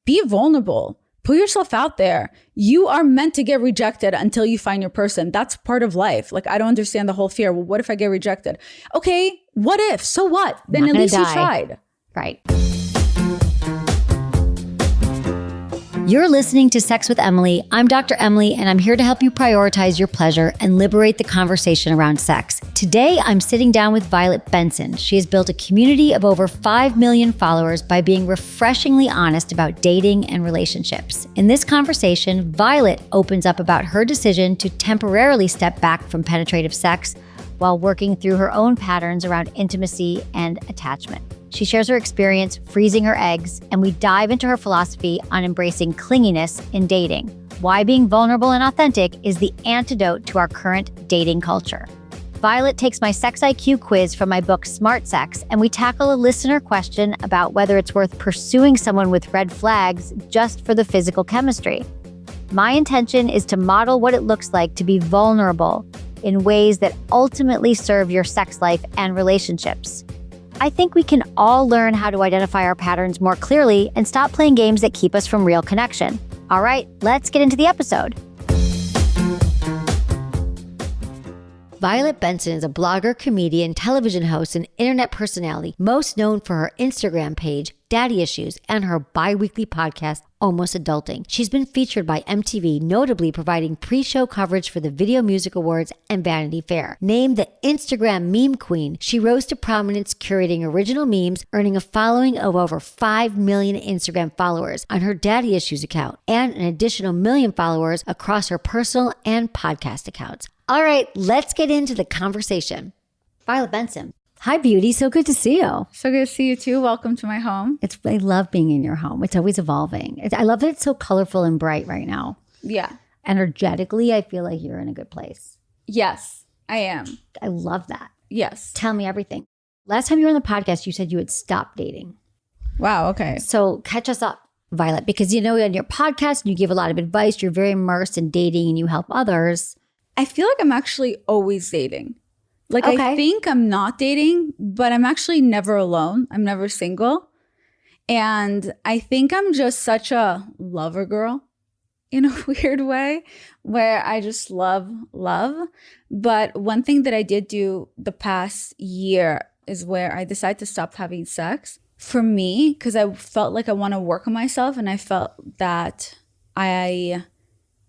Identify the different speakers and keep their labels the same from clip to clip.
Speaker 1: be vulnerable. Put yourself out there. You are meant to get rejected until you find your person. That's part of life. Like, I don't understand the whole fear. Well, what if I get rejected? Okay, what if? So what? Then at least you tried.
Speaker 2: Right. You're listening to Sex with Emily. I'm Dr. Emily, and I'm here to help you prioritize your pleasure and liberate the conversation around sex. Today, I'm sitting down with Violet Benson. She has built a community of over 5 million followers by being refreshingly honest about dating and relationships. In this conversation, Violet opens up about her decision to temporarily step back from penetrative sex while working through her own patterns around intimacy and attachment. She shares her experience freezing her eggs, and we dive into her philosophy on embracing clinginess in dating, why being vulnerable and authentic is the antidote to our current dating culture. Violet takes my sex IQ quiz from my book Smart Sex, and we tackle a listener question about whether it's worth pursuing someone with red flags just for the physical chemistry. My intention is to model what it looks like to be vulnerable in ways that ultimately serve your sex life and relationships. I think we can all learn how to identify our patterns more clearly and stop playing games that keep us from real connection. All right, let's get into the episode. Violet Benson is a blogger, comedian, television host, and internet personality, most known for her Instagram page, Daddy Issues, and her bi-weekly podcast, Almost Adulting. She's been featured by MTV, notably providing pre-show coverage for the Video Music Awards and Vanity Fair. Named the Instagram Meme Queen, she rose to prominence curating original memes, earning a following of over 5 million Instagram followers on her Daddy Issues account, and an additional 1 million followers across her personal and podcast accounts. All right, let's get into the conversation. Violet Benson. Hi, beauty. So good to see you.
Speaker 1: So good to see you too. Welcome to my home.
Speaker 2: I love being in your home. It's always evolving. I love that it's so colorful and bright right now.
Speaker 1: Yeah.
Speaker 2: Energetically, I feel like you're in a good place.
Speaker 1: Yes, I am.
Speaker 2: I love that.
Speaker 1: Yes.
Speaker 2: Tell me everything. Last time you were on the podcast, you said you had stopped dating.
Speaker 1: Wow. Okay.
Speaker 2: So catch us up, Violet, because you know on your podcast, you give a lot of advice. You're very immersed in dating and you help others.
Speaker 1: I feel like I'm actually always dating. Like,
Speaker 2: okay.
Speaker 1: I think I'm not dating, but I'm actually never alone. I'm never single. And I think I'm just such a lover girl in a weird way where I just love. But one thing that I did do the past year is where I decided to stop having sex for me, because I felt like I want to work on myself. And I felt that I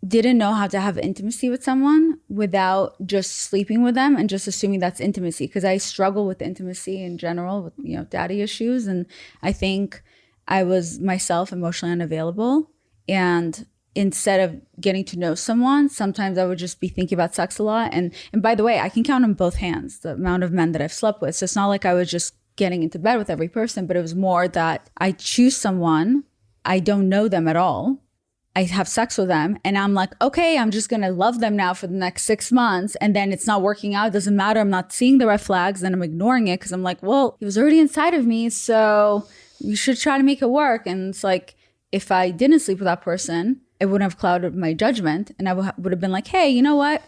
Speaker 1: didn't know how to have intimacy with someone without just sleeping with them and just assuming that's intimacy, because I struggle with intimacy in general with, daddy issues. And I think I was myself emotionally unavailable. And instead of getting to know someone, sometimes I would just be thinking about sex a lot. And by the way, I can count on both hands the amount of men that I've slept with. So it's not like I was just getting into bed with every person, but it was more that I choose someone, I don't know them at all, I have sex with them, and I'm like, okay, I'm just gonna love them now for the next 6 months, and then it's not working out. It doesn't matter. I'm not seeing the red flags, and I'm ignoring it because I'm like, well, he was already inside of me, so you should try to make it work. And it's like, if I didn't sleep with that person, it wouldn't have clouded my judgment, and I would have been like, hey, you know what?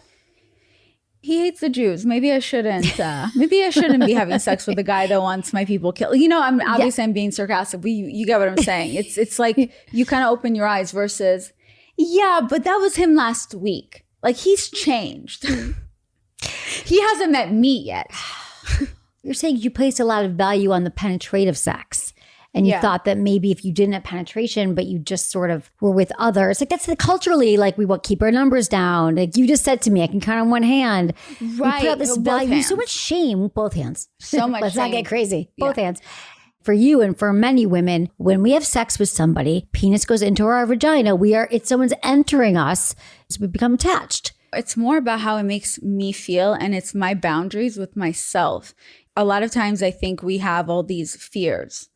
Speaker 1: He hates the Jews. Maybe I shouldn't. Maybe I shouldn't be having sex with a guy that wants my people killed. I'm obviously I'm being sarcastic, but you get what I'm saying. It's like you kind of open your eyes versus, yeah, but that was him last week. Like, he's changed. He hasn't met me yet.
Speaker 2: You're saying you placed a lot of value on the penetrative sex. And you thought that maybe if you didn't have penetration, but you just sort of were with others, like that's culturally, like we will keep our numbers down. Like you just said to me, I can count on one hand.
Speaker 1: Right.
Speaker 2: We put out this value, so much shame, both hands.
Speaker 1: So much
Speaker 2: Let's
Speaker 1: shame.
Speaker 2: not get crazy. Both hands. For you and for many women, when we have sex with somebody, penis goes into our vagina. It's someone's entering us, so we become attached.
Speaker 1: It's more about how it makes me feel, and it's my boundaries with myself. A lot of times I think we have all these fears,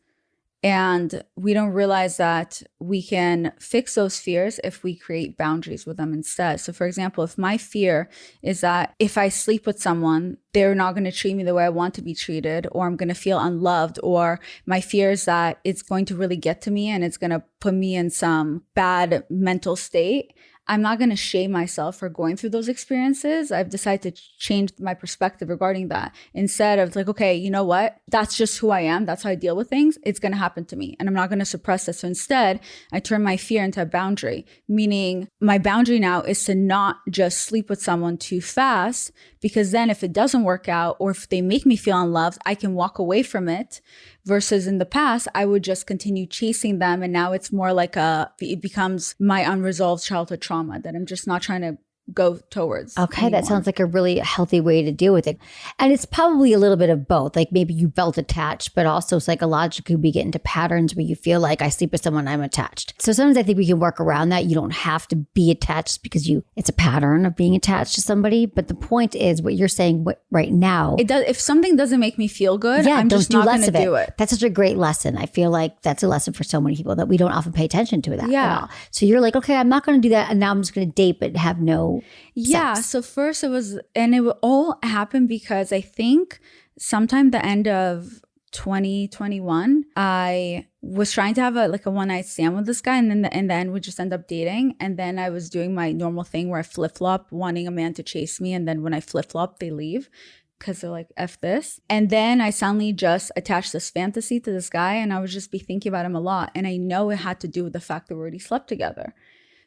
Speaker 1: and we don't realize that we can fix those fears if we create boundaries with them instead. So for example, if my fear is that if I sleep with someone, they're not going to treat me the way I want to be treated, or I'm going to feel unloved, or my fear is that it's going to really get to me and it's going to put me in some bad mental state, I'm not going to shame myself for going through those experiences. I've decided to change my perspective regarding that. Instead of like, okay, you know what? That's just who I am. That's how I deal with things. It's going to happen to me and I'm not going to suppress it. So instead, I turn my fear into a boundary, meaning my boundary now is to not just sleep with someone too fast, because then if it doesn't work out or if they make me feel unloved, I can walk away from it. Versus in the past, I would just continue chasing them. And now it's more like it becomes my unresolved childhood trauma that I'm just not trying to go towards.
Speaker 2: Okay,
Speaker 1: anymore.
Speaker 2: that sounds like a really healthy way to deal with it. And it's probably a little bit of both. Like maybe you felt attached, but also psychologically we get into patterns where you feel like I sleep with someone, I'm attached. So sometimes I think we can work around that. You don't have to be attached because it's a pattern of being attached to somebody. But the point is what you're saying right now.
Speaker 1: It does. If something doesn't make me feel good, I'm just not going to do it.
Speaker 2: That's such a great lesson. I feel like that's a lesson for so many people that we don't often pay attention to that at all. So you're like, okay, I'm not going to do that. And now I'm just going to date, but have no sex.
Speaker 1: So first it all happened because I think sometime the end of 2021, I was trying to have a one night stand with this guy, and then in the end we just end up dating. And then I was doing my normal thing where I flip flop, wanting a man to chase me, and then when I flip flop, they leave because they're like, F this. And then I suddenly just attached this fantasy to this guy, and I would just be thinking about him a lot. And I know it had to do with the fact that we already slept together.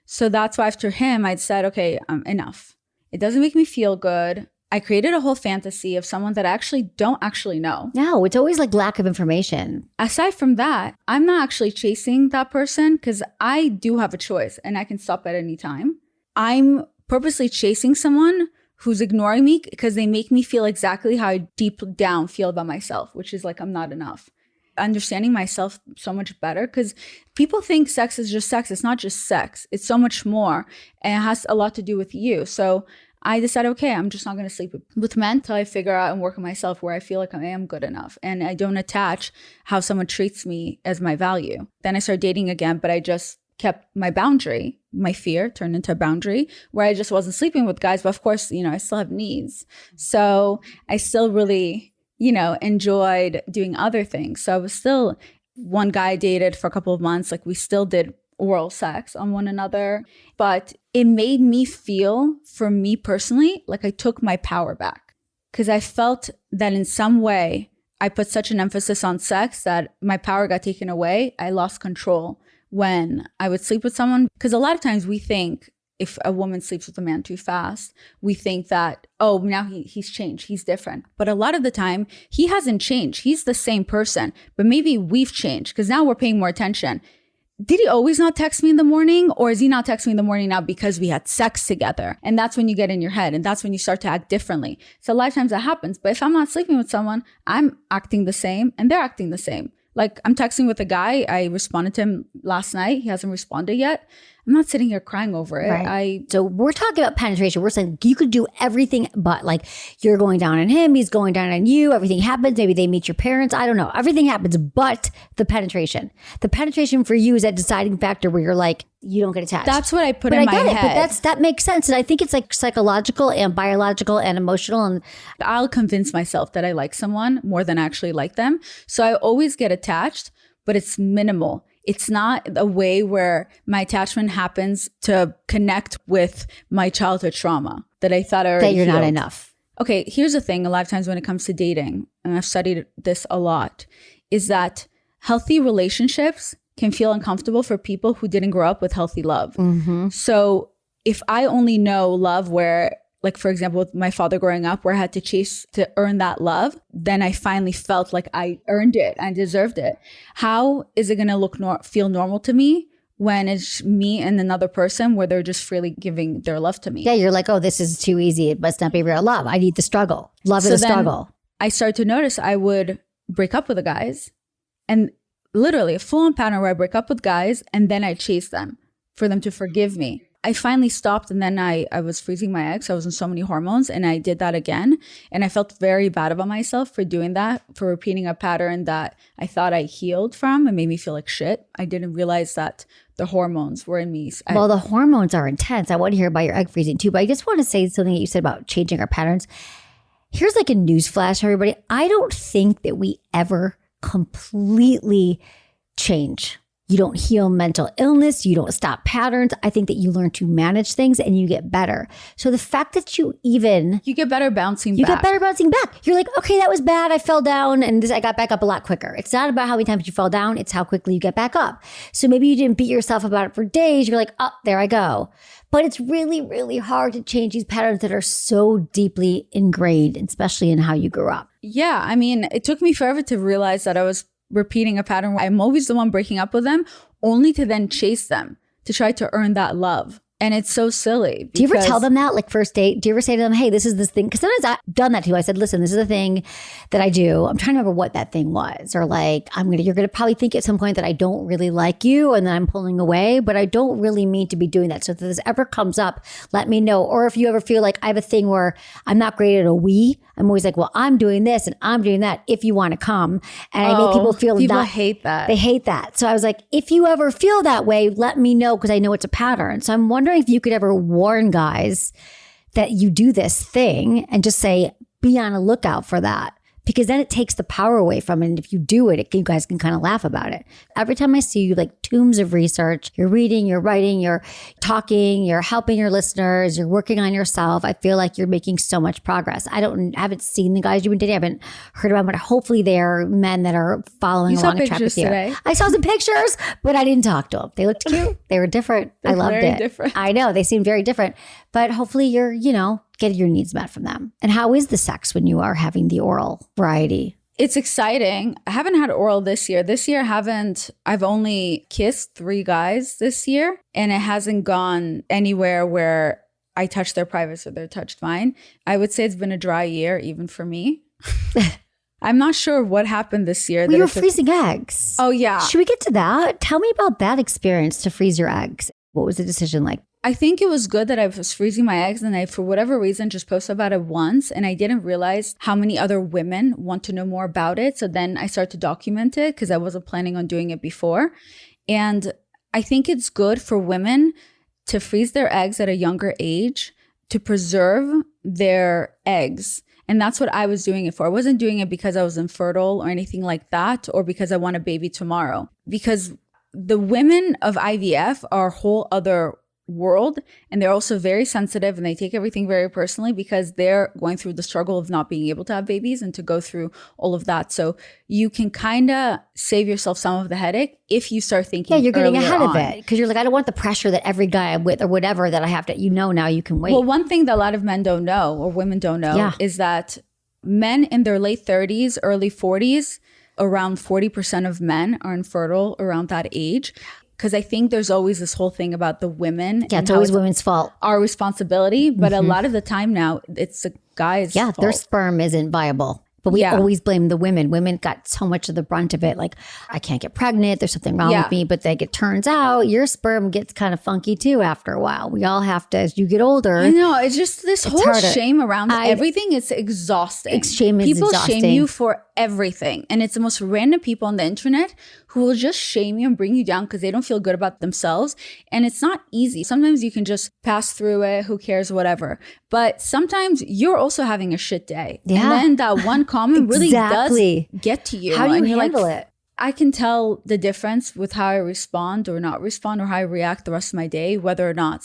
Speaker 1: So that's why after him, I'd said, okay, enough. It doesn't make me feel good. I created a whole fantasy of someone that I actually don't actually know.
Speaker 2: No, it's always like lack of information.
Speaker 1: Aside from that, I'm not actually chasing that person because I do have a choice and I can stop at any time. I'm purposely chasing someone who's ignoring me because they make me feel exactly how I deep down feel about myself, which is like I'm not enough. Understanding myself so much better, because people think sex is just sex. It's not just sex. It's so much more, and it has a lot to do with you. So I decided, okay, I'm just not going to sleep with men until I figure out and work on myself where I feel like I am good enough and I don't attach how someone treats me as my value. Then I started dating again, but I just kept my boundary. My fear turned into a boundary where I just wasn't sleeping with guys. But of course, I still have needs. So I still really enjoyed doing other things. So I was still, one guy I dated for a couple of months, like we still did oral sex on one another, but it made me feel, for me personally, like I took my power back, because I felt that in some way I put such an emphasis on sex that my power got taken away. I lost control when I would sleep with someone, because a lot of times we think, if a woman sleeps with a man too fast, we think that, oh, now he's changed, he's different. But a lot of the time, he hasn't changed. He's the same person, but maybe we've changed because now we're paying more attention. Did he always not text me in the morning, or is he not texting me in the morning now because we had sex together? And that's when you get in your head, and that's when you start to act differently. So a lot of times that happens. But if I'm not sleeping with someone, I'm acting the same and they're acting the same. Like I'm texting with a guy. I responded to him last night. He hasn't responded yet. I'm not sitting here crying over it.
Speaker 2: Right. So we're talking about penetration. We're saying you could do everything, but like you're going down on him, he's going down on you. Everything happens. Maybe they meet your parents. I don't know. Everything happens, but the penetration. The penetration for you is that deciding factor where you're like, you don't get attached.
Speaker 1: That's what I put in my head.
Speaker 2: But that makes sense. And I think it's like psychological and biological and emotional. And
Speaker 1: I'll convince myself that I like someone more than I actually like them. So I always get attached, but it's minimal. It's not a way where my attachment happens to connect with my childhood trauma that I thought I already
Speaker 2: that you're
Speaker 1: healed.
Speaker 2: Not enough.
Speaker 1: Okay, here's the thing. A lot of times when it comes to dating, and I've studied this a lot, is that healthy relationships can feel uncomfortable for people who didn't grow up with healthy love. Mm-hmm. So if I only know love where, like, for example, with my father growing up, where I had to chase to earn that love, then I finally felt like I earned it. I deserved it. How is it going to feel normal to me when it's me and another person where they're just freely giving their love to me?
Speaker 2: Yeah, you're like, oh, this is too easy. It must not be real love. I need the struggle. Love is a struggle.
Speaker 1: I started to notice I would break up with the guys, and literally a full-on pattern where I break up with guys and then I chase them for them to forgive me. I finally stopped, and then I was freezing my eggs. I was in so many hormones, and I did that again. And I felt very bad about myself for doing that, for repeating a pattern that I thought I healed from. It made me feel like shit. I didn't realize that the hormones were in me.
Speaker 2: Well, the hormones are intense. I want to hear about your egg freezing too, but I just want to say something that you said about changing our patterns. Here's like a news flash, everybody. I don't think that we ever completely change. You don't heal mental illness. You don't stop patterns. I think that you learn to manage things and you get better. So the fact that you
Speaker 1: get better bouncing back.
Speaker 2: You get better bouncing back. You're like, okay, that was bad. I fell down and I got back up a lot quicker. It's not about how many times you fell down. It's how quickly you get back up. So maybe you didn't beat yourself about it for days. You're like, oh, there I go. But it's really, really hard to change these patterns that are so deeply ingrained, especially in how you grew up.
Speaker 1: Yeah. I mean, it took me forever to realize that I was repeating a pattern where I'm always the one breaking up with them, only to then chase them to try to earn that love. And it's so silly.
Speaker 2: Do you ever tell them that, like first date? Do you ever say to them, hey, this is this thing? Because sometimes I've done that too. I said, listen, this is the thing that I do. I'm trying to remember what that thing was. Or like, you're going to probably think at some point that I don't really like you and then I'm pulling away, but I don't really mean to be doing that. So if this ever comes up, let me know. Or if you ever feel like I have a thing where I'm not great at a we, I'm always like, well, I'm doing this and I'm doing that if you want to come. And I make people feel
Speaker 1: people hate that.
Speaker 2: They hate that. So I was like, if you ever feel that way, let me know because I know it's a pattern. So I'm wondering if you could ever warn guys that you do this thing and just say, be on a lookout for that. Because then it takes the power away from it. And if you do it, you guys can kind of laugh about it. Every time I see you, like tombs of research, you're reading, you're writing, you're talking, you're helping your listeners, you're working on yourself. I feel like you're making so much progress. I haven't seen the guys you've been dating. I haven't heard about them, but hopefully they're men that are following along a track with you.
Speaker 1: Today.
Speaker 2: I saw some pictures, but I didn't talk to them. They looked cute. They were different. I loved
Speaker 1: very
Speaker 2: it.
Speaker 1: Different.
Speaker 2: I know they seem very different, but hopefully you're, getting your needs met from them. And how is the sex when you are having the oral variety?
Speaker 1: It's exciting. I haven't had oral this year. I've only kissed 3 guys this year, and it hasn't gone anywhere where I touched their privates or they touched mine. I would say it's been a dry year, even for me. I'm not sure what happened this year.
Speaker 2: Well, you were freezing eggs.
Speaker 1: Oh, yeah.
Speaker 2: Should we get to that? Tell me about that experience to freeze your eggs. What was the decision like?
Speaker 1: I think it was good that I was freezing my eggs and I, for whatever reason, just posted about it once. And I didn't realize how many other women want to know more about it. So then I started to document it because I wasn't planning on doing it before. And I think it's good for women to freeze their eggs at a younger age to preserve their eggs. And that's what I was doing it for. I wasn't doing it because I was infertile or anything like that, or because I want a baby tomorrow. Because the women of IVF are a whole other world, and they're also very sensitive and they take everything very personally because they're going through the struggle of not being able to have babies and to go through all of that. So you can kind of save yourself some of the headache if you start thinking
Speaker 2: you're getting ahead
Speaker 1: on.
Speaker 2: of it because you're like, I don't want the pressure that every guy I'm with or whatever that I have to, now you can wait.
Speaker 1: Well, one thing that a lot of men don't know or women don't know is that men in their late 30s, early 40s, around 40% of men are infertile around that age. Because I think there's always this whole thing about the women.
Speaker 2: Yeah, it's always women's fault.
Speaker 1: Our responsibility. But a lot of the time now, it's the guys' fault.
Speaker 2: Their sperm isn't viable. But we always blame the women. Women got so much of the brunt of it. Like, I can't get pregnant. There's something wrong with me. But it turns out your sperm gets kind of funky too after a while. We all have to, as you get older.
Speaker 1: I know. It's just this whole shame around everything. It's exhausting.
Speaker 2: Shame is
Speaker 1: People
Speaker 2: exhausting.
Speaker 1: shame you for everything. And it's the most random people on the internet who will just shame you and bring you down because they don't feel good about themselves. And it's not easy. Sometimes you can just pass through it. Who cares? Whatever. But sometimes you're also having a shit day.
Speaker 2: Yeah.
Speaker 1: And then that one comment really does get to you.
Speaker 2: How do you handle it?
Speaker 1: I can tell the difference with how I respond or not respond or how I react the rest of my day, whether or not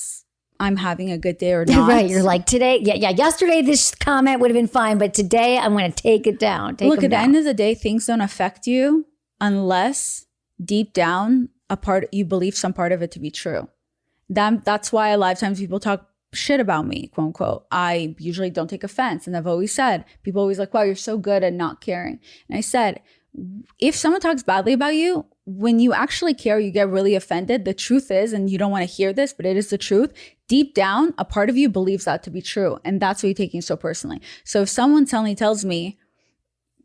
Speaker 1: I'm having a good day or not.
Speaker 2: Right. You're like, today, yesterday this comment would have been fine, but today I'm going to take it down.
Speaker 1: Look, at the end of the day, things don't affect you unless deep down you believe some part of it to be true. That's why a lot of times people talk shit about me, quote unquote. I usually don't take offense. And I've always said, people always like, wow, you're so good at not caring. And I said, if someone talks badly about you, when you actually care, you get really offended. The truth is, and you don't want to hear this, but it is the truth. Deep down, a part of you believes that to be true. And that's why you're taking it so personally. So if someone suddenly tells me,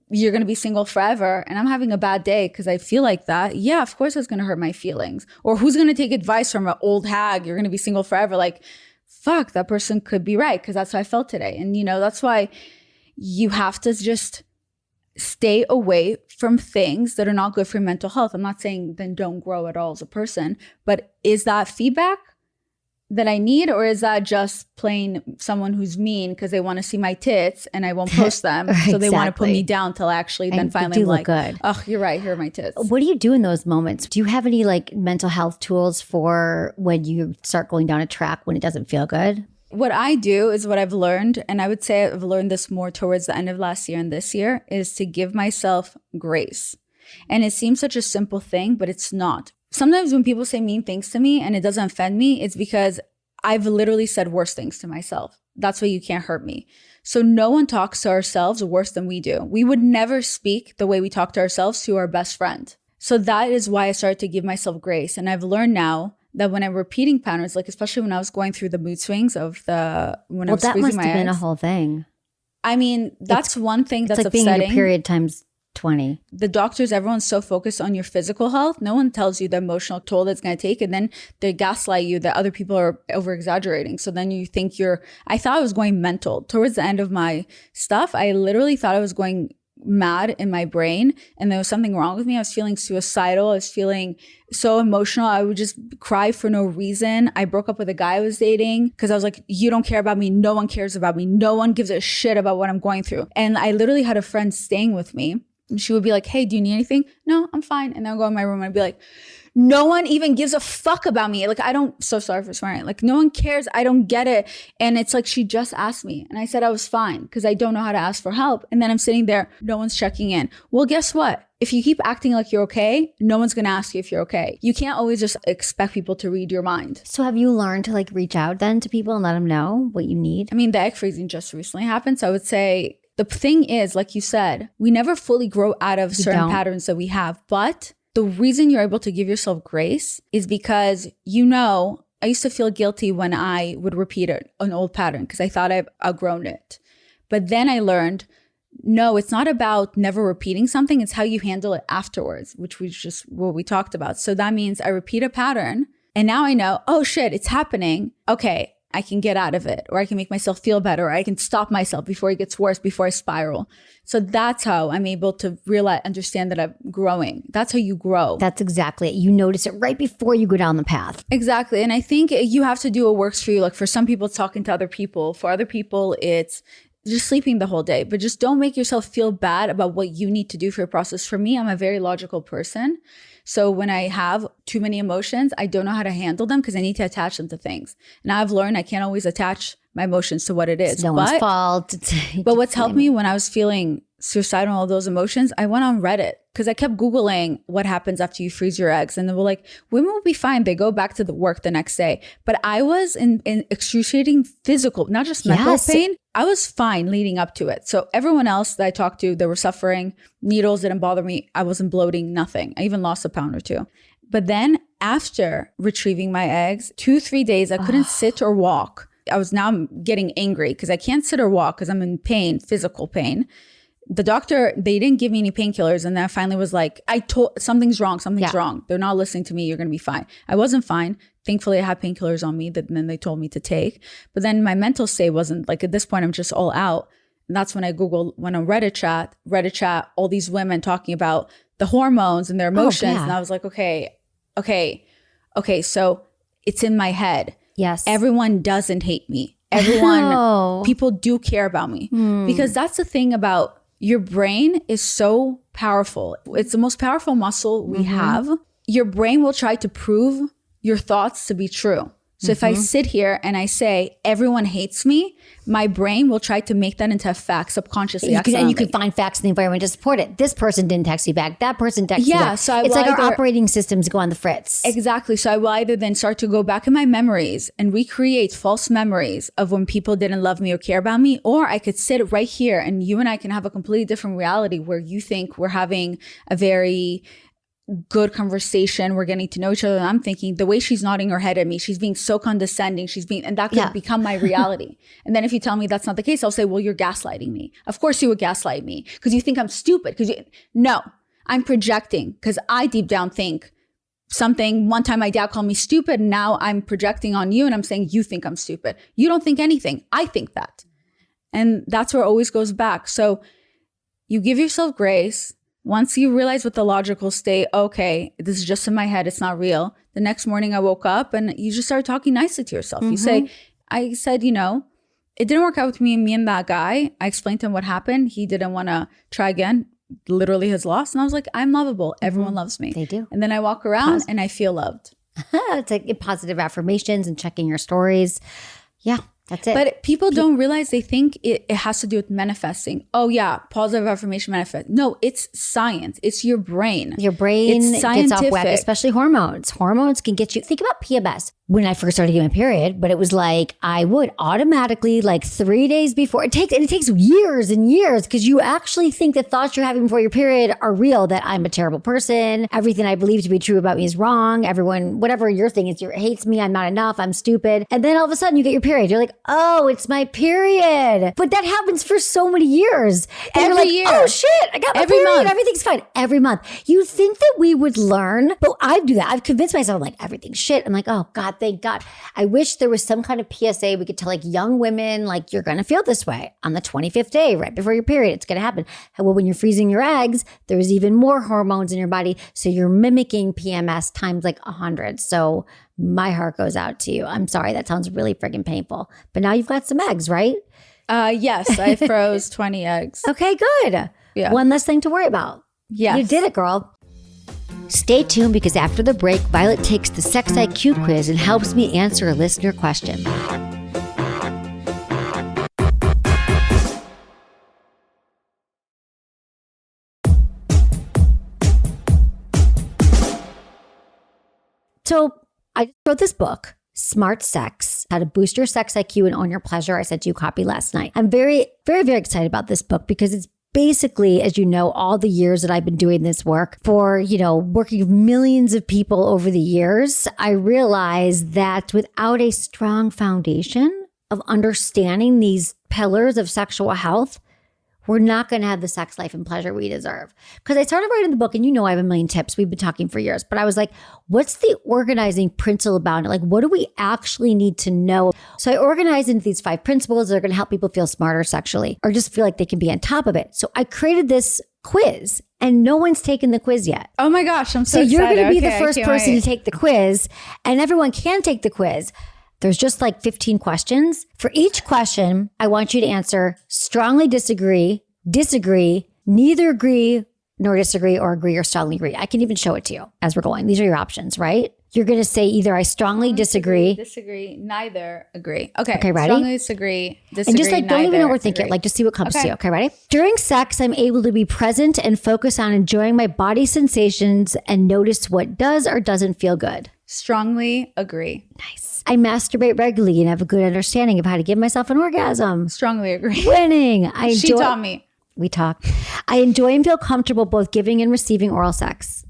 Speaker 1: you're going to be single forever, and I'm having a bad day because I feel like that, yeah, of course it's going to hurt my feelings. Or who's going to take advice from an old hag? You're going to be single forever. Like, fuck, that person could be right because that's how I felt today. And, that's why you have to just stay away from things that are not good for your mental health. I'm not saying then don't grow at all as a person, but is that feedback? that I need, or is that just plain someone who's mean because they want to see my tits and I won't post them, so they want to put me down till actually then finally I'm like,
Speaker 2: good.
Speaker 1: Oh, you're right, here are my tits.
Speaker 2: What do you do in those moments? Do you have any like mental health tools for when you start going down a track when it doesn't feel good?
Speaker 1: What I do is what I've learned, and I would say I've learned this more towards the end of last year and this year, is to give myself grace. And it seems such a simple thing, but it's not. Sometimes when people say mean things to me and it doesn't offend me, it's because I've literally said worse things to myself. That's why you can't hurt me. So no one talks to ourselves worse than we do. We would never speak the way we talk to ourselves to our best friend. So that is why I started to give myself grace. And I've learned now that when I'm repeating patterns, like especially when I was going through the mood swings of when I was squeezing my eggs. Well, that must have been
Speaker 2: a whole thing.
Speaker 1: I mean, that's one thing that's
Speaker 2: like
Speaker 1: upsetting.
Speaker 2: Being in your period times 20.
Speaker 1: The doctors, everyone's so focused on your physical health. No one tells you the emotional toll that's going to take. And then they gaslight you that other people are over exaggerating. So then you think I thought I was going mental. Towards the end of my stuff, I literally thought I was going mad in my brain and there was something wrong with me. I was feeling suicidal. I was feeling so emotional. I would just cry for no reason. I broke up with a guy I was dating because I was like, you don't care about me. No one cares about me. No one gives a shit about what I'm going through. And I literally had a friend staying with me. And she would be like, hey, do you need anything? No, I'm fine. And I'll go in my room and I'd be like, no one even gives a fuck about me. Like, so sorry for swearing. Like, no one cares. I don't get it. And it's like, she just asked me. And I said I was fine because I don't know how to ask for help. And then I'm sitting there, no one's checking in. Well, guess what? If you keep acting like you're okay, no one's going to ask you if you're okay. You can't always just expect people to read your mind.
Speaker 2: So have you learned to like reach out then to people and let them know what you need?
Speaker 1: I mean, the egg freezing just recently happened. So I would say the thing is, like you said, we never fully grow out of certain patterns that we have. But the reason you're able to give yourself grace is because, I used to feel guilty when I would repeat an old pattern because I thought I've outgrown it. But then I learned, no, it's not about never repeating something. It's how you handle it afterwards, which was just what we talked about. So that means I repeat a pattern and now I know, oh shit, it's happening. Okay, I can get out of it, or I can make myself feel better, or I can stop myself before it gets worse, before I spiral. So that's how I'm able to understand that I'm growing. That's how you grow.
Speaker 2: That's exactly it. You notice it right before you go down the path.
Speaker 1: Exactly. And I think you have to do what works for you. Like for some people, it's talking to other people. For other people, it's just sleeping the whole day. But just don't make yourself feel bad about what you need to do for your process. For me, I'm a very logical person. So when I have too many emotions, I don't know how to handle them because I need to attach them to things. And I've learned I can't always attach my emotions to what it is.
Speaker 2: It's no one's fault.
Speaker 1: But what's helped me when I was feeling suicidal and all those emotions, I went on Reddit because I kept Googling what happens after you freeze your eggs. And they were like, women will be fine. They go back to the work the next day. But I was in excruciating physical, not just mental pain. I was fine leading up to it. So everyone else that I talked to, they were suffering. Needles didn't bother me. I wasn't bloating, nothing. I even lost a pound or two. But then after retrieving my eggs, 2-3 days, I couldn't sit or walk. I was now getting angry because I can't sit or walk because I'm in pain, physical pain. The doctor, they didn't give me any painkillers. And then I finally was like, something's wrong. Something's wrong. They're not listening to me. You're going to be fine. I wasn't fine. Thankfully, I had painkillers on me that then they told me to take. But then my mental state wasn't like, at this point, I'm just all out. And that's when I went on Reddit chat, all these women talking about the hormones and their emotions. And I was like, okay. So it's in my head.
Speaker 2: Yes.
Speaker 1: Everyone doesn't hate me. People do care about me. Because that's the thing about your brain is so powerful. It's the most powerful muscle we have. Your brain will try to prove your thoughts to be true. So if I sit here and I say, everyone hates me, my brain will try to make that into a fact subconsciously.
Speaker 2: And you can find facts in the environment to support it. This person didn't text you back. That person texted you back. So it's like our operating systems go on the fritz.
Speaker 1: Exactly. So I will either then start to go back in my memories and recreate false memories of when people didn't love me or care about me, or I could sit right here and you and I can have a completely different reality where you think we're having a very good conversation, we're getting to know each other, and I'm thinking the way she's nodding her head at me, she's being so condescending, and that could become my reality. And then if you tell me that's not the case, I'll say, well, you're gaslighting me. Of course you would gaslight me because you think I'm stupid. No, I'm projecting because I deep down think something. One time my dad called me stupid, and now I'm projecting on you and I'm saying you think I'm stupid. You don't think anything. I think that. And that's where it always goes back. So you give yourself grace. Once you realize with the logical state, okay, this is just in my head, it's not real, The next morning I woke up and you just start talking nicely to yourself. You say, I said, it didn't work out with me and that guy. I explained to him what happened. He didn't want to try again. Literally his loss. And I was like, I'm lovable. Everyone loves me.
Speaker 2: They do.
Speaker 1: And then I walk around and I feel loved.
Speaker 2: It's like positive affirmations and checking your stories. Yeah, that's it.
Speaker 1: But people don't realize, they think it has to do with manifesting. Oh yeah, positive affirmation manifest. No, it's science. It's your brain.
Speaker 2: Your brain
Speaker 1: It's
Speaker 2: gets
Speaker 1: scientific.
Speaker 2: off whack, especially hormones. Hormones can get you. Think about PMS. When I first started getting my period, but it was like I would automatically, like 3 days before. It takes years and years, because you actually think the thoughts you're having before your period are real. That I'm a terrible person. Everything I believe to be true about me is wrong. Everyone, whatever your thing is, hates me. I'm not enough. I'm stupid. And then all of a sudden you get your period. You're like, oh, it's my period. But that happens for so many years. And
Speaker 1: Every
Speaker 2: you're like,
Speaker 1: year.
Speaker 2: oh shit, I got my
Speaker 1: Every
Speaker 2: period.
Speaker 1: month.
Speaker 2: Everything's fine. Every month. You think that we would learn, but I do that. I've convinced myself, like, everything's shit. I'm like, oh God, thank God. I wish there was some kind of PSA we could tell, like, young women, like, you're going to feel this way on the 25th day, right before your period. It's going to happen. Well, when you're freezing your eggs, there's even more hormones in your body. So you're mimicking PMS times like 100. So my heart goes out to you. I'm sorry. That sounds really freaking painful. But now you've got some eggs, right?
Speaker 1: Yes, I froze 20 eggs.
Speaker 2: Okay, good.
Speaker 1: Yeah.
Speaker 2: One less thing to worry about.
Speaker 1: Yes.
Speaker 2: You did it, girl. Stay tuned, because after the break, Violet takes the Sex IQ quiz and helps me answer a listener question. So I wrote this book, Smart Sex, How to Boost Your Sex IQ and Own Your Pleasure. I sent you a copy last night. I'm very, very, very excited about this book, because it's basically, as you know, all the years that I've been doing this work for, working with millions of people over the years, I realized that without a strong foundation of understanding these pillars of sexual health, we're not going to have the sex life and pleasure we deserve. Because I started writing the book, and I have a million tips. We've been talking for years. But I was like, what's the organizing principle about it? Like, what do we actually need to know? So I organized into these 5 principles that are going to help people feel smarter sexually, or just feel like they can be on top of it. So I created this quiz, and no one's taken the quiz yet.
Speaker 1: Oh my gosh, I'm so
Speaker 2: So you're
Speaker 1: excited.
Speaker 2: going to be
Speaker 1: Okay,
Speaker 2: the first
Speaker 1: I can't
Speaker 2: person
Speaker 1: wait.
Speaker 2: to take the quiz, and everyone can take the quiz. There's just like 15 questions. For each question, I want you to answer strongly disagree, neither agree nor disagree, or agree or strongly agree. I can even show it to you as we're going. These are your options, right? You're going to say either I strongly disagree.
Speaker 1: Neither agree. Okay.
Speaker 2: Okay, ready?
Speaker 1: Strongly disagree,
Speaker 2: And just like, don't even
Speaker 1: neither
Speaker 2: overthink
Speaker 1: agree.
Speaker 2: it. Like, just see what comes to
Speaker 1: Okay.
Speaker 2: you. Okay, ready? During sex, I'm able to be present and focus on enjoying my body sensations and notice what does or doesn't feel good.
Speaker 1: Strongly agree.
Speaker 2: Nice. I masturbate regularly and have a good understanding of how to give myself an orgasm.
Speaker 1: Strongly agree.
Speaker 2: Winning.
Speaker 1: She taught me.
Speaker 2: We talk. I enjoy and feel comfortable both giving and receiving oral sex.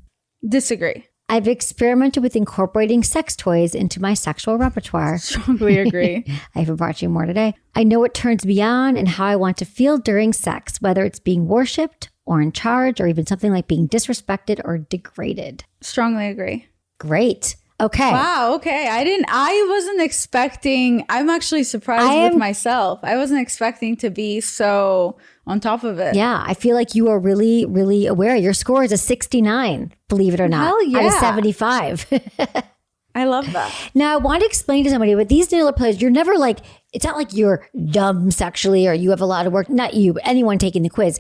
Speaker 1: Disagree.
Speaker 2: I've experimented with incorporating sex toys into my sexual repertoire.
Speaker 1: Strongly agree.
Speaker 2: I even brought you more today. I know what turns me on and how I want to feel during sex, whether it's being worshipped or in charge, or even something like being disrespected or degraded.
Speaker 1: Strongly agree.
Speaker 2: Great. Okay.
Speaker 1: Wow. Okay. I wasn't expecting, I'm actually surprised with myself. I wasn't expecting to be so on top of it.
Speaker 2: Yeah, I feel like you are really, really aware. Your score is a 69, believe it or not,
Speaker 1: Hell yeah.
Speaker 2: out of 75.
Speaker 1: I love that.
Speaker 2: Now, I want to explain to somebody, with these nail plays, you're never like, it's not like you're dumb sexually or you have a lot of work. Not you, but anyone taking the quiz.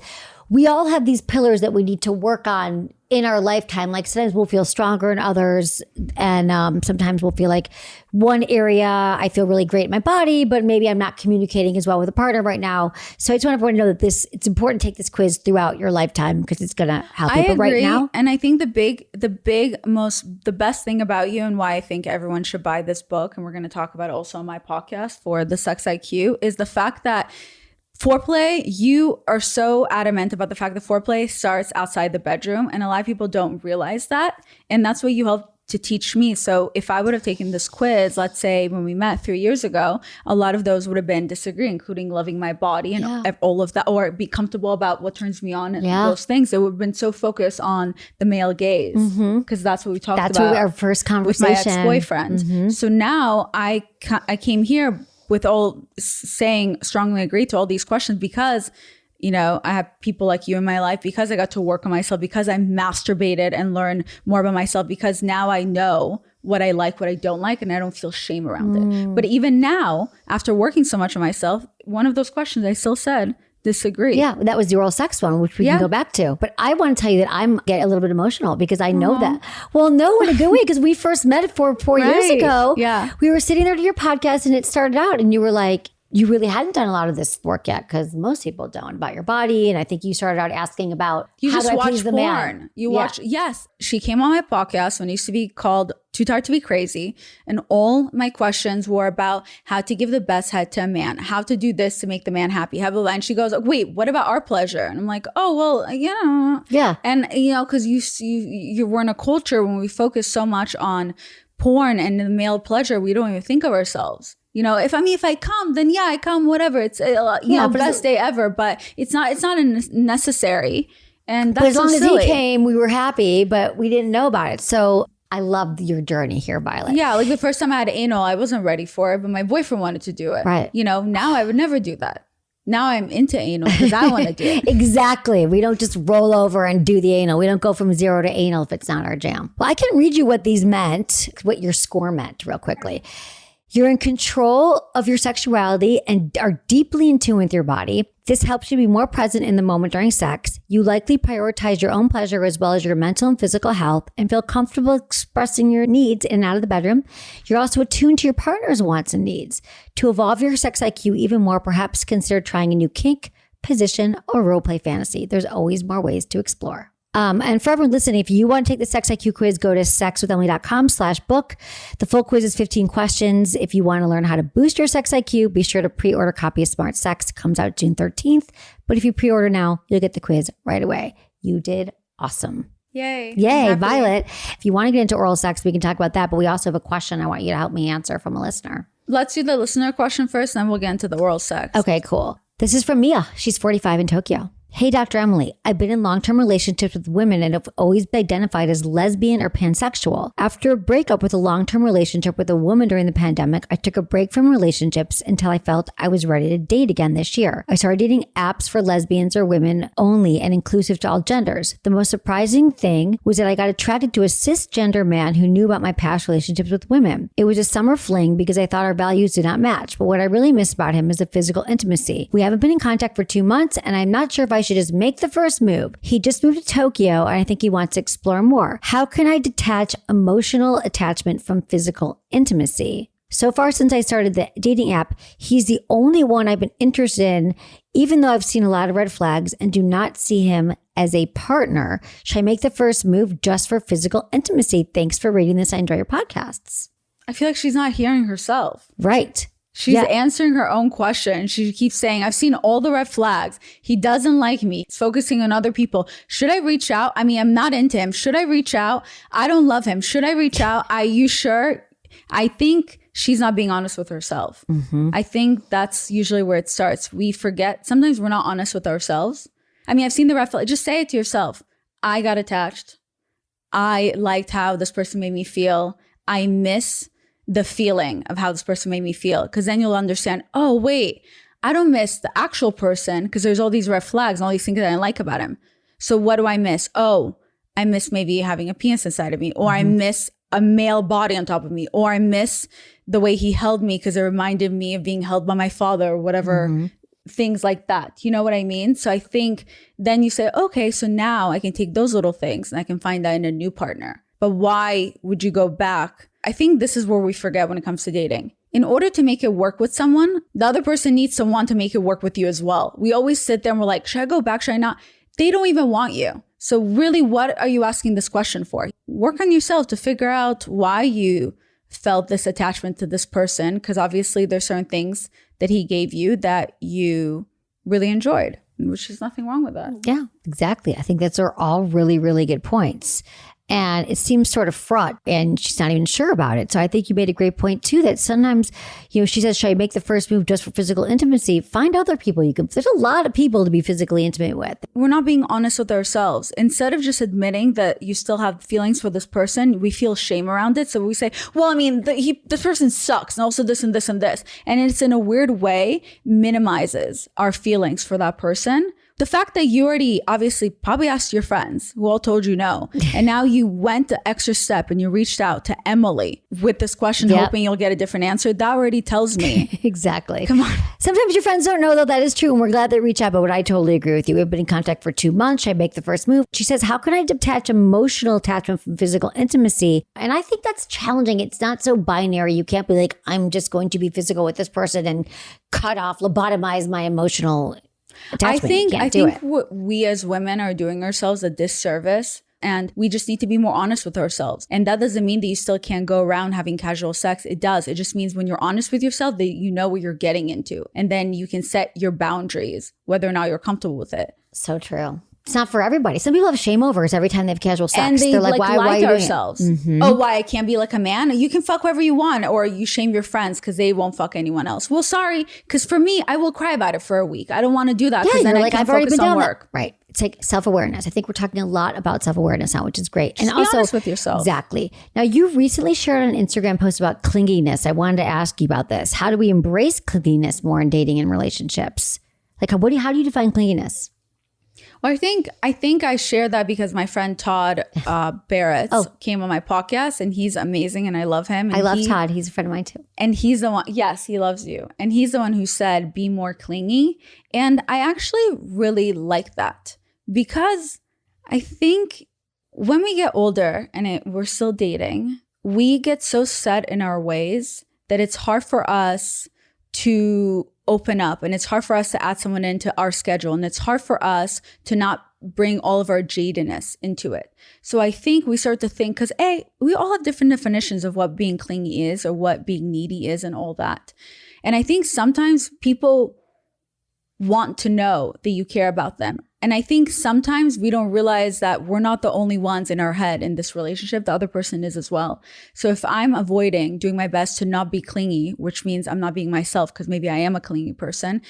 Speaker 2: We all have these pillars that we need to work on in our lifetime. Like, sometimes we'll feel stronger in others. And sometimes we'll feel like one area, I feel really great in my body, but maybe I'm not communicating as well with a partner right now. So I just want everyone to know that it's important to take this quiz throughout your lifetime, because it's going to help people right now.
Speaker 1: And I think the best thing about you, and why I think everyone should buy this book, and we're going to talk about it also on my podcast for the Sex IQ, is the fact that foreplay, you are so adamant about the fact that foreplay starts outside the bedroom, and a lot of people don't realize that. And that's what you helped to teach me. So if I would have taken this quiz, let's say when we met 3 years ago, a lot of those would have been disagree, including loving my body and all of that, or be comfortable about what turns me on and those things. It would have been so focused on the male gaze, because that's what we talked about.
Speaker 2: That's our first conversation
Speaker 1: with my ex-boyfriend. So now I came here with all saying strongly agree to all these questions, because I have people like you in my life, because I got to work on myself, because I masturbated and learned more about myself, because now I know what I like, what I don't like, and I don't feel shame around it. But even now, after working so much on myself, one of those questions I still said, disagree.
Speaker 2: Yeah, that was the oral sex one, which we can go back to. But I want to tell you that I'm getting a little bit emotional because I know that. Well, no, in a good way, because we first met four years ago.
Speaker 1: Yeah.
Speaker 2: We were sitting there to your podcast and it started out and you were like, you really hadn't done a lot of this work yet because most people don't, about your body. And I think you started out asking about
Speaker 1: you
Speaker 2: how
Speaker 1: just
Speaker 2: do I
Speaker 1: watch
Speaker 2: please the
Speaker 1: porn.
Speaker 2: man?
Speaker 1: You watch, yes. She came on my podcast when it used to be called Too Tired to Be Crazy. And all my questions were about how to give the best head to a man, how to do this to make the man happy. And she goes, wait, what about our pleasure? And I'm like, oh, well,
Speaker 2: Yeah.
Speaker 1: And, because you were in a culture when we focus so much on porn and the male pleasure, we don't even think of ourselves. If I come, then I come, whatever. It's best day ever, but it's not necessary. And that's
Speaker 2: but as long as
Speaker 1: silly.
Speaker 2: he came, we were happy, but we didn't know about it. So I love your journey here, Violet.
Speaker 1: Yeah, like the first time I had anal, I wasn't ready for it, but my boyfriend wanted to do it.
Speaker 2: Right.
Speaker 1: Now I would never do that. Now I'm into anal because I want to do it.
Speaker 2: Exactly. We don't just roll over and do the anal. We don't go from 0 to anal if it's not our jam. Well, I can read you what these meant, what your score meant real quickly. You're in control of your sexuality and are deeply in tune with your body. This helps you be more present in the moment during sex. You likely prioritize your own pleasure as well as your mental and physical health and feel comfortable expressing your needs in and out of the bedroom. You're also attuned to your partner's wants and needs. To evolve your sex IQ even more, perhaps consider trying a new kink, position, or roleplay fantasy. There's always more ways to explore. And for everyone listening, if you want to take the Sex IQ quiz, go to sexwithemily.com/book. The full quiz is 15 questions. If you want to learn how to boost your sex IQ, be sure to pre-order a copy of Smart Sex. It comes out June 13th. But if you pre-order now, you'll get the quiz right away. You did awesome.
Speaker 1: Yay.
Speaker 2: Yay, exactly. Violet. If you want to get into oral sex, we can talk about that. But we also have a question I want you to help me answer from a listener.
Speaker 1: Let's do the listener question first, then we'll get into the oral sex.
Speaker 2: Okay, cool. This is from Mia. She's 45 in Tokyo. Hey, Dr. Emily, I've been in long-term relationships with women and have always been identified as lesbian or pansexual. After a breakup with a long-term relationship with a woman during the pandemic, I took a break from relationships until I felt I was ready to date again this year. I started dating apps for lesbians or women only and inclusive to all genders. The most surprising thing was that I got attracted to a cisgender man who knew about my past relationships with women. It was a summer fling because I thought our values did not match, but what I really miss about him is the physical intimacy. We haven't been in contact for 2 months, and I'm not sure if I should just make the first move. He just moved to Tokyo and I think he wants to explore more. How can I detach emotional attachment from physical intimacy? So far since I started the dating app, he's the only one I've been interested in, even though I've seen a lot of red flags and do not see him as a partner. Should I make the first move just for physical intimacy? Thanks for reading this. I enjoy your podcasts.
Speaker 1: I feel like she's not hearing herself.
Speaker 2: Right.
Speaker 1: She's answering her own question. She keeps saying, I've seen all the red flags. He doesn't like me. He's focusing on other people. Should I reach out? I mean, I'm not into him. Should I reach out? I don't love him. Should I reach out? Are you sure? I think she's not being honest with herself. Mm-hmm. I think that's usually where it starts. We forget. Sometimes we're not honest with ourselves. I mean, I've seen the red flag. Just say it to yourself. I got attached. I liked how this person made me feel. I miss the feeling of how this person made me feel, because then you'll understand, oh, wait, I don't miss the actual person because there's all these red flags and all these things that I like about him. So what do I miss? Oh, I miss maybe having a penis inside of me, or I miss a male body on top of me, or I miss the way he held me because it reminded me of being held by my father or whatever, things like that. You know what I mean? So I think then you say, okay, so now I can take those little things and I can find that in a new partner. But why would you go back? I think this is where we forget when it comes to dating. In order to make it work with someone, the other person needs to want to make it work with you as well. We always sit there and we're like, should I go back? Should I not? They don't even want you. So really, what are you asking this question for? Work on yourself to figure out why you felt this attachment to this person, because obviously there's certain things that he gave you that you really enjoyed, which is nothing wrong with that.
Speaker 2: Yeah, exactly. I think that's all really, really good points. And it seems sort of fraught and she's not even sure about it. So I think you made a great point too, that sometimes, she says, should I make the first move just for physical intimacy? Find other people there's a lot of people to be physically intimate with.
Speaker 1: We're not being honest with ourselves. Instead of just admitting that you still have feelings for this person, we feel shame around it. So we say, well, I mean, this person sucks, and also this and this and this. And it's in a weird way minimizes our feelings for that person, The fact that you already obviously probably asked your friends who all told you no. And now you went the extra step and you reached out to Emily with this question, hoping you'll get a different answer. That already tells me.
Speaker 2: Exactly.
Speaker 1: Come on.
Speaker 2: Sometimes your friends don't know, though. That is true. And we're glad they reach out. But I totally agree with you. We've been in contact for 2 months. Should I make the first move? She says, how can I detach emotional attachment from physical intimacy? And I think that's challenging. It's not so binary. You can't be like, I'm just going to be physical with this person and cut off, lobotomize my emotional attachment.
Speaker 1: I think what we as women are doing ourselves a disservice, and we just need to be more honest with ourselves. And that doesn't mean that you still can't go around having casual sex. It does. It just means when you're honest with yourself, that you know what you're getting into, and then you can set your boundaries, whether or not you're comfortable with it.
Speaker 2: So true. It's not for everybody. Some people have shame overs every time they have casual sex.
Speaker 1: And they're like, why lie to ourselves.
Speaker 2: Mm-hmm.
Speaker 1: Oh, why I can't be like a man? You can fuck whoever you want, or you shame your friends because they won't fuck anyone else. Well, sorry, because for me, I will cry about it for a week. I don't want to do that because then I can't focus on work.
Speaker 2: Right. It's like self-awareness. I think we're talking a lot about self-awareness now, which is great.
Speaker 1: Just
Speaker 2: and
Speaker 1: be
Speaker 2: also
Speaker 1: honest with yourself.
Speaker 2: Exactly. Now, you recently shared an Instagram post about clinginess. I wanted to ask you about this. How do we embrace clinginess more in dating and relationships? Like, how do you define clinginess?
Speaker 1: Well, I think I shared that because my friend Todd Barrett came on my podcast, and he's amazing and I love him. And
Speaker 2: I love Todd. He's a friend of mine too.
Speaker 1: And he's the one, yes, he loves you. And he's the one who said, be more clingy. And I actually really like that, because I think when we get older and we're still dating, we get so set in our ways that it's hard for us to open up, and it's hard for us to add someone into our schedule, and it's hard for us to not bring all of our jadedness into it. So I think we start to think, because we all have different definitions of what being clingy is or what being needy is and all that. And I think sometimes people want to know that you care about them. And I think sometimes we don't realize that we're not the only ones in our head in this relationship. The other person is as well. So if I'm avoiding doing my best to not be clingy, which means I'm not being myself because maybe I am a clingy person,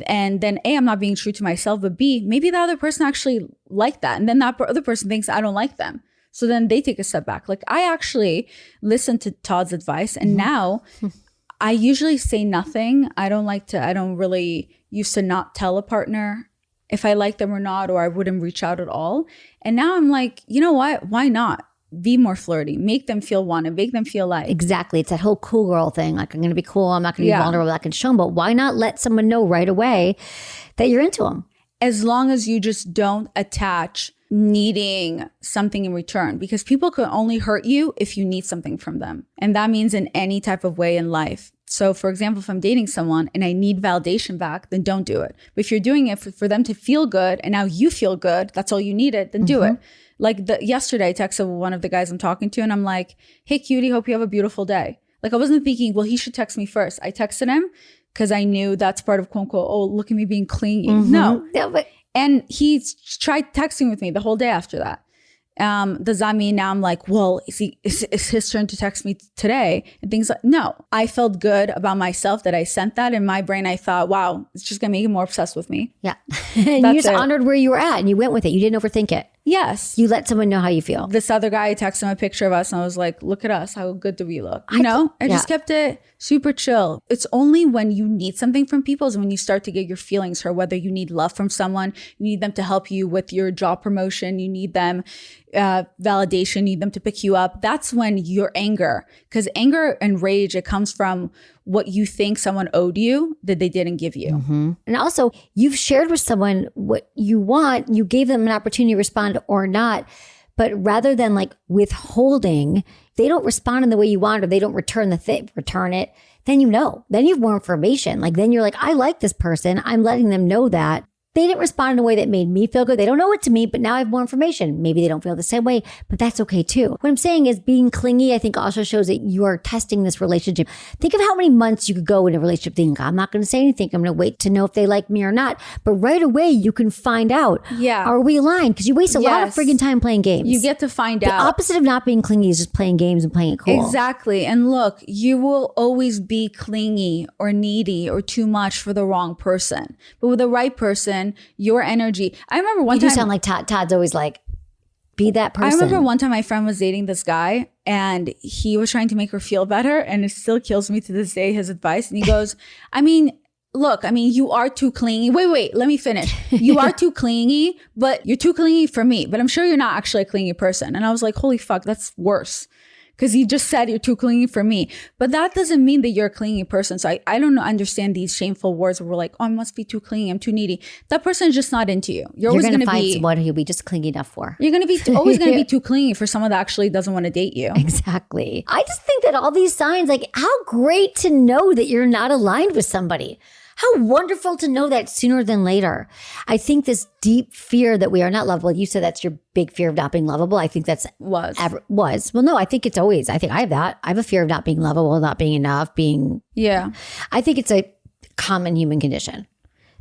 Speaker 1: and then I'm not being true to myself, but B, maybe the other person actually liked that. And then that other person thinks I don't like them. So then they take a step back. Like, I actually listened to Todd's advice, and now I usually say nothing. I don't really used to not tell a partner if I like them or not, or I wouldn't reach out at all. And now I'm like, you know what? Why not? Be more flirty. Make them feel wanted. Make them feel like.
Speaker 2: Exactly. It's that whole cool girl thing. Like, I'm going to be cool. I'm not going to be vulnerable. I can show them. But why not let someone know right away that you're into them?
Speaker 1: As long as you just don't attach needing something in return, because people can only hurt you if you need something from them. And that means in any type of way in life. So for example, if I'm dating someone and I need validation back, then don't do it. But if you're doing it for them to feel good and now you feel good, that's all you needed, then do it. Like yesterday, I texted one of the guys I'm talking to and I'm like, hey cutie, hope you have a beautiful day. Like, I wasn't thinking, well, he should text me first. I texted him because I knew that's part of quote unquote, oh, look at me being clingy. No. And he tried texting with me the whole day after that. Does that mean now I'm like, well, it's his turn to text me today? And things like, no, I felt good about myself that I sent that. In my brain, I thought, wow, it's just going to make him more obsessed with me.
Speaker 2: Yeah. And you just honored where you were at and you went with it. You didn't overthink it.
Speaker 1: Yes.
Speaker 2: You let someone know how you feel.
Speaker 1: This other guy, I texted him a picture of us and I was like, look at us. How good do we look? I just kept it super chill. It's only when you need something from people is when you start to get your feelings hurt, whether you need love from someone, you need them to help you with your job promotion, you need them validation, you need them to pick you up. That's when your anger, because anger and rage, it comes from what you think someone owed you that they didn't give you.
Speaker 2: And also, you've shared with someone what you want. You gave them an opportunity to respond or not. But rather than like withholding, they don't respond in the way you want, or they don't return it. Then you have more information. Like, then you're like, I like this person. I'm letting them know that. They didn't respond in a way that made me feel good. They don't know it to me, but now I have more information. Maybe they don't feel the same way, but that's okay too. What I'm saying is being clingy, I think also shows that you are testing this relationship. Think of how many months you could go in a relationship thinking, I'm not going to say anything. I'm going to wait to know if they like me or not. But right away, you can find out, are we aligned? Because you waste a lot of friggin' time playing games.
Speaker 1: You get to find out.
Speaker 2: The opposite of not being clingy is just playing games and playing it cool.
Speaker 1: Exactly. And look, you will always be clingy or needy or too much for the wrong person. But with the right person, your energy. I remember one time.
Speaker 2: You do sound like Todd's always like, be that person.
Speaker 1: I remember one time my friend was dating this guy and he was trying to make her feel better, and it still kills me to this day, his advice. And he goes, I mean, look, I mean, you are too clingy. Wait, let me finish. You are too clingy, but you're too clingy for me. But I'm sure you're not actually a clingy person. And I was like, holy fuck, that's worse. Because you just said you're too clingy for me. But that doesn't mean that you're a clingy person. So I don't understand these shameful words where we're like, oh, I must be too clingy. I'm too needy. That person is just not into you. You're always going to
Speaker 2: find
Speaker 1: be
Speaker 2: someone who you'll be just clingy enough for.
Speaker 1: You're going to be always going to be too clingy for someone that actually doesn't want to date you.
Speaker 2: Exactly. I just think that all these signs, like how great to know that you're not aligned with somebody. How wonderful to know that sooner than later. I think this deep fear that we are not lovable. You said that's your big fear of not being lovable. I think that's was. Well, no, I think it's always. I think I have that. I have a fear of not being lovable, not being enough, being.
Speaker 1: Yeah.
Speaker 2: I think it's a common human condition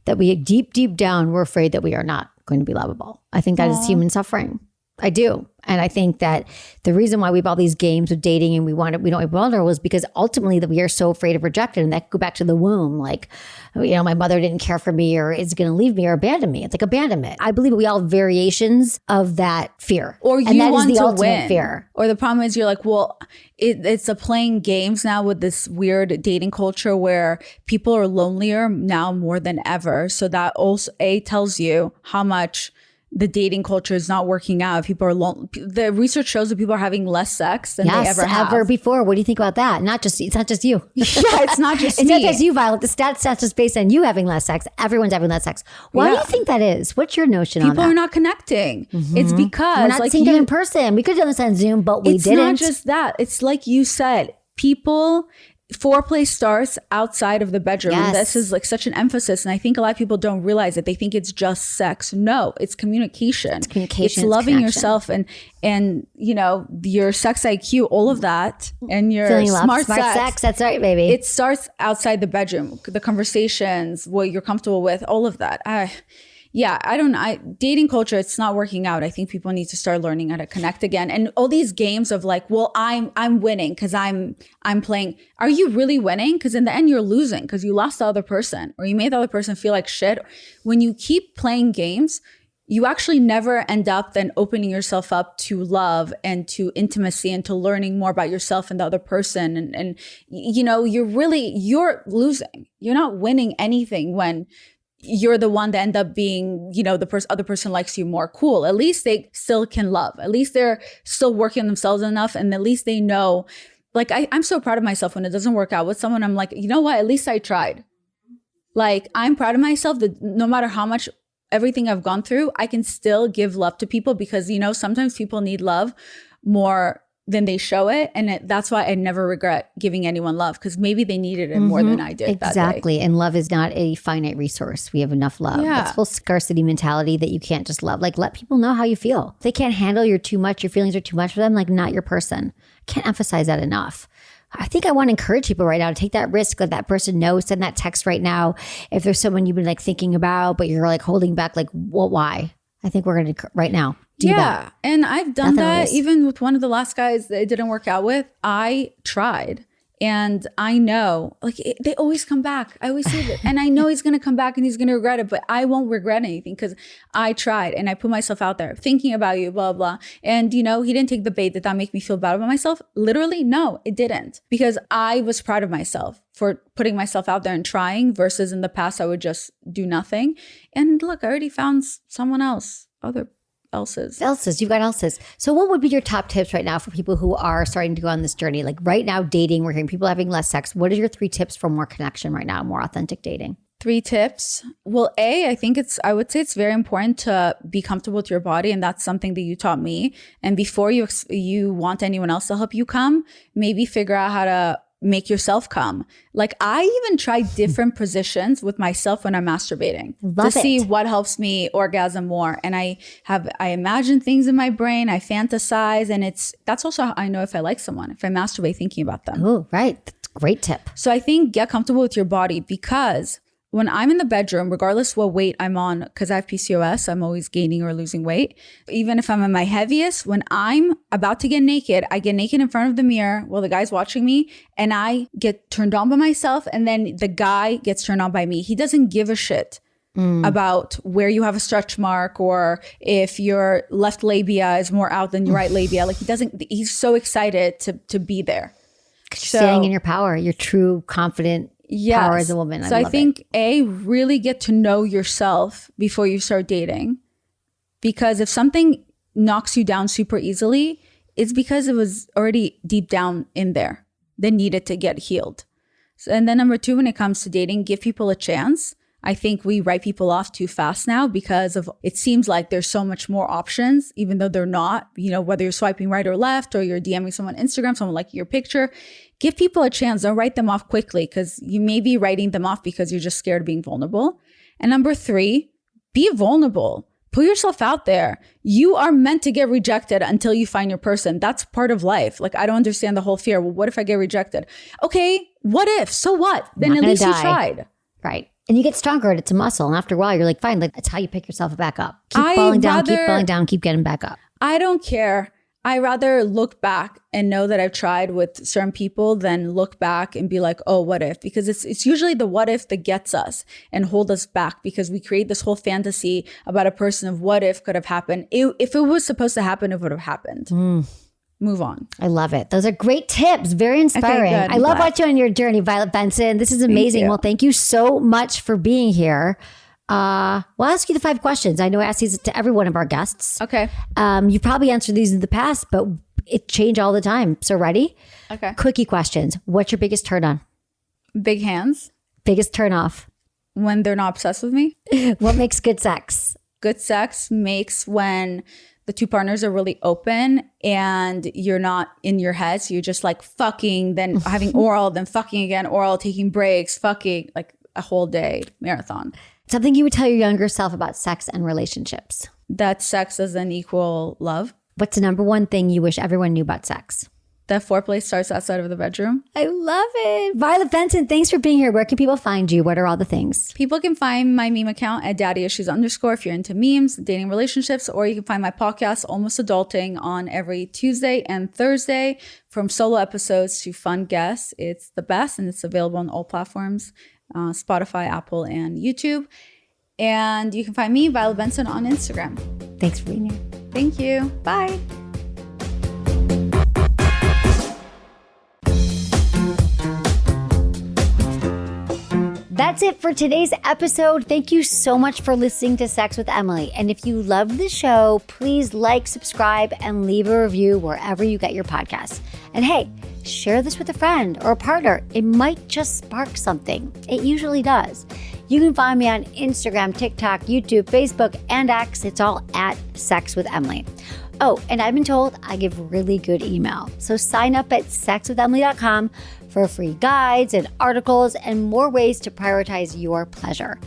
Speaker 2: that we deep down, we're afraid that we are not going to be lovable. I think that is human suffering. I do. And I think that the reason why we have all these games of dating and we don't be vulnerable is because ultimately that we are so afraid of rejection. And that could go back to the womb. Like, my mother didn't care for me or is going to leave me or abandon me. It's like abandonment. I believe we all have variations of that fear.
Speaker 1: Or
Speaker 2: and
Speaker 1: you
Speaker 2: that
Speaker 1: want
Speaker 2: is the
Speaker 1: to
Speaker 2: ultimate
Speaker 1: win.
Speaker 2: Fear.
Speaker 1: Or the problem is you're like, well, it's a playing games now with this weird dating culture where people are lonelier now more than ever. So that also tells you how much the dating culture is not working out. People are the research shows that people are having less sex than they ever have.
Speaker 2: Ever before. What do you think about that? It's not just you.
Speaker 1: Yeah, it's not just
Speaker 2: it's
Speaker 1: me.
Speaker 2: Not just you, Violet. The stats not just based on you having less sex. Everyone's having less sex. Why do you think that is? What's your notion on that?
Speaker 1: People are not connecting. It's because
Speaker 2: we're not seeing them in person. We could have done this on Zoom, but we didn't.
Speaker 1: It's not just that. It's like you said, foreplay starts outside of the bedroom.
Speaker 2: Yes.
Speaker 1: This is like such an emphasis. And I think a lot of people don't realize it. They think it's just sex. No, it's communication. It's
Speaker 2: communication.
Speaker 1: It's loving yourself and your sex IQ, all of that. And your smart sex.
Speaker 2: That's right, baby.
Speaker 1: It starts outside the bedroom. The conversations, what you're comfortable with, all of that. Dating culture, it's not working out. I think people need to start learning how to connect again. And all these games of like, well, I'm winning because I'm playing. Are you really winning? Because in the end, you're losing because you lost the other person or you made the other person feel like shit. When you keep playing games, you actually never end up then opening yourself up to love and to intimacy and to learning more about yourself and the other person. And you're losing. You're not winning anything when you're the one that end up being, the other person likes you more. Cool. At least they still can love. At least they're still working on themselves enough. And at least they know, like, I'm so proud of myself when it doesn't work out with someone. I'm like, you know what? At least I tried. Like, I'm proud of myself that no matter how much everything I've gone through, I can still give love to people because, sometimes people need love more than they show it. And that's why I never regret giving anyone love because maybe they needed it more than I did.
Speaker 2: Exactly. And love is not a finite resource. We have enough love.
Speaker 1: Yeah.
Speaker 2: It's full scarcity mentality that you can't just love. Like, let people know how you feel. If they can't handle your too much, your feelings are too much for them, like, not your person. I can't emphasize that enough. I think I want to encourage people right now to take that risk. Let that person know. Send that text right now. If there's someone you've been like thinking about, but you're like holding back, like, well, why? I think we're going to right now. Do that.
Speaker 1: And I've done that even with one of the last guys that it didn't work out with. I tried. And I know, like, they always come back. I always say that. And I know he's going to come back and he's going to regret it, but I won't regret anything because I tried and I put myself out there thinking about you, blah, blah. And, he didn't take the bait. Did that make me feel bad about myself? Literally, no, it didn't. Because I was proud of myself for putting myself out there and trying versus in the past, I would just do nothing. And look, I already found someone else, else's.
Speaker 2: You've got else's. So what would be your top tips right now for people who are starting to go on this journey? Like right now, dating, we're hearing people having less sex. What are your 3 tips for more connection right now, more authentic dating?
Speaker 1: 3 tips. Well, I would say it's very important to be comfortable with your body. And that's something that you taught me. And before you want anyone else to help you come, maybe figure out how to make yourself come. Like I even try different positions with myself when I'm masturbating see what helps me orgasm more. And I imagine things in my brain, I fantasize, and that's also how I know if I like someone, if I masturbate thinking about them.
Speaker 2: Oh, right. That's a great tip.
Speaker 1: So I think get comfortable with your body because when I'm in the bedroom, regardless what weight I'm on, because I have PCOS, I'm always gaining or losing weight. Even if I'm at my heaviest, when I'm about to get naked, I get naked in front of the mirror while the guy's watching me and I get turned on by myself. And then the guy gets turned on by me. He doesn't give a shit about where you have a stretch mark or if your left labia is more out than your right labia. Like he's so excited to be there.
Speaker 2: Standing in your power, your true, confident, power as a woman.
Speaker 1: So I think really get to know yourself before you start dating. Because if something knocks you down super easily, it's because it was already deep down in there that needed to get healed. So, and then number 2, when it comes to dating, give people a chance. I think we write people off too fast now because of it seems like there's so much more options, even though they're not, whether you're swiping right or left or you're DMing someone on Instagram, someone liking your picture. Give people a chance. Don't write them off quickly because you may be writing them off because you're just scared of being vulnerable. And number 3, be vulnerable. Put yourself out there. You are meant to get rejected until you find your person. That's part of life. Like, I don't understand the whole fear. Well, what if I get rejected? Okay, what if? So what? Then at least you tried.
Speaker 2: Right. And you get stronger and it's a muscle. And after a while, you're like, fine, like, that's how you pick yourself back up. Keep falling down, keep getting back up.
Speaker 1: I don't care. I rather look back and know that I've tried with certain people than look back and be like, oh, what if? Because it's usually the what if that gets us and hold us back because we create this whole fantasy about a person of what if could have happened. If it was supposed to happen, it would have happened. Move on.
Speaker 2: I love it. Those are great tips. Very inspiring. Okay, I love watching you on your journey, Violet Benson. This is amazing. Well, thank you so much for being here. We'll ask you the 5 questions. I know I ask these to every one of our guests.
Speaker 1: Okay.
Speaker 2: You've probably answered these in the past, but it change all the time. So ready?
Speaker 1: Okay.
Speaker 2: Quickie questions. What's your biggest turn on?
Speaker 1: Big hands.
Speaker 2: Biggest turn off?
Speaker 1: When they're not obsessed with me.
Speaker 2: What makes good sex?
Speaker 1: Good sex makes when the 2 partners are really open and you're not in your head. So you're just like fucking, then having oral, then fucking again, oral, taking breaks, fucking, like a whole day marathon.
Speaker 2: Something you would tell your younger self about sex and relationships?
Speaker 1: That sex doesn't equal love.
Speaker 2: What's the number one thing you wish everyone knew about sex?
Speaker 1: That foreplay starts outside of the bedroom.
Speaker 2: I love it. Violet Benson, thanks for being here. Where can people find you? What are all the things?
Speaker 1: People can find my meme account at daddyissues_ if you're into memes, dating, relationships, or you can find my podcast, Almost Adulting, on every Tuesday and Thursday. From solo episodes to fun guests. It's the best and it's available on all platforms. Spotify, Apple, and YouTube. And you can find me, Violet Benson, on Instagram.
Speaker 2: Thanks for being here.
Speaker 1: Thank you. Bye.
Speaker 2: That's it for today's episode. Thank you so much for listening to Sex with Emily. And if you love the show, please like, subscribe, and leave a review wherever you get your podcasts. And hey, share this with a friend or a partner. It might just spark something. It usually does. You can find me on Instagram, TikTok, YouTube, Facebook, and X. It's all at Sex with Emily. Oh, and I've been told I give really good email. So sign up at sexwithemily.com for free guides and articles and more ways to prioritize your pleasure.